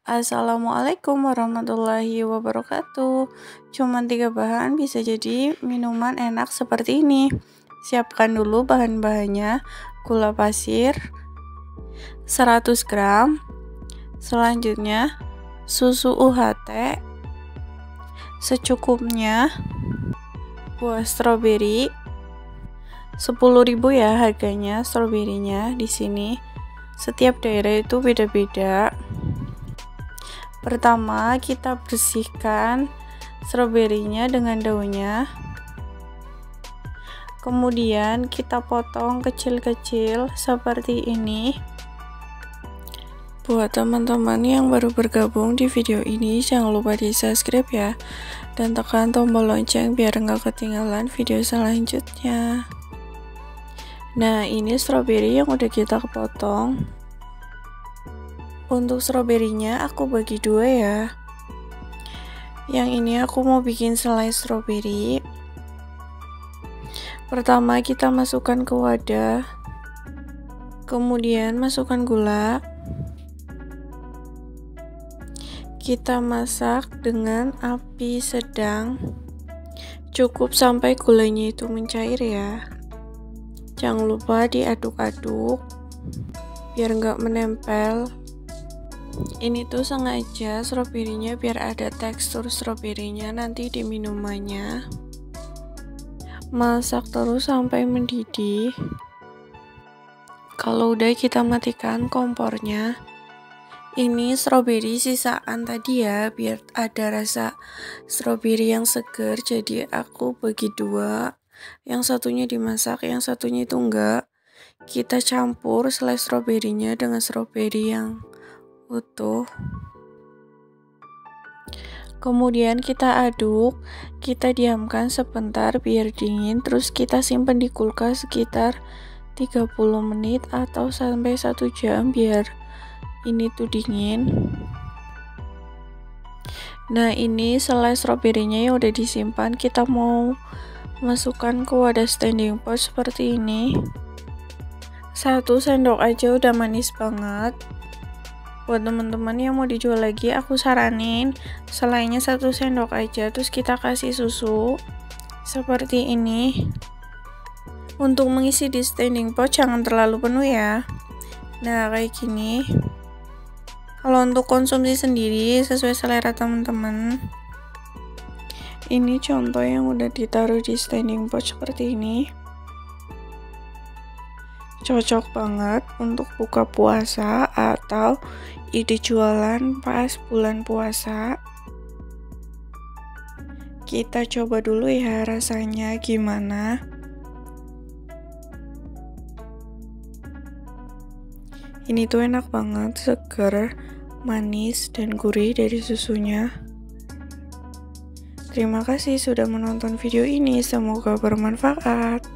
Assalamualaikum warahmatullahi wabarakatuh. Cuman 3 bahan bisa jadi minuman enak seperti ini. Siapkan dulu bahan-bahannya. Gula pasir 100 gram. Selanjutnya susu UHT secukupnya. Buah stroberi 10.000 ya harganya stroberinya di sini. Setiap daerah itu beda-beda. Pertama, kita bersihkan stroberinya dengan daunnya. Kemudian kita potong kecil-kecil seperti ini. Buat teman-teman yang baru bergabung di video ini, jangan lupa di subscribe ya, dan tekan tombol lonceng biar nggak ketinggalan video selanjutnya. Nah, ini stroberi yang udah kita potong. Untuk stroberinya aku bagi 2 ya. Yang ini aku mau bikin selai stroberi. Pertama kita masukkan ke wadah. Kemudian masukkan gula. Kita masak dengan api sedang. Cukup sampai gulanya itu mencair ya. Jangan lupa diaduk-aduk biar nggak menempel. Ini tuh sengaja stroberinya biar ada tekstur stroberinya nanti di minumannya. Masak terus sampai mendidih. Kalau udah kita matikan kompornya. Ini stroberi sisaan tadi ya, biar ada rasa stroberi yang seger, jadi aku bagi 2. Yang satunya dimasak, yang satunya itu enggak. Kita campur selai stroberinya dengan stroberi yang utuh. Kemudian kita aduk, kita diamkan sebentar biar dingin, terus kita simpan di kulkas sekitar 30 menit atau sampai 1 jam biar ini tuh dingin. Nah, ini selai stroberinya yang udah disimpan, kita mau masukkan ke wadah standing pot seperti ini. 1 sendok aja udah manis banget. Buat teman-teman yang mau dijual lagi, aku saranin selainya 1 sendok aja, terus kita kasih susu seperti ini. Untuk mengisi di standing pot jangan terlalu penuh ya. Nah, kayak gini. Kalau untuk konsumsi sendiri sesuai selera teman-teman. Ini contoh yang udah ditaruh di standing pot seperti ini. Cocok banget untuk buka puasa atau ide jualan pas bulan puasa. Kita coba dulu ya rasanya gimana. Ini tuh enak banget, seger, manis, dan gurih dari susunya. Terima kasih sudah menonton video ini, semoga bermanfaat.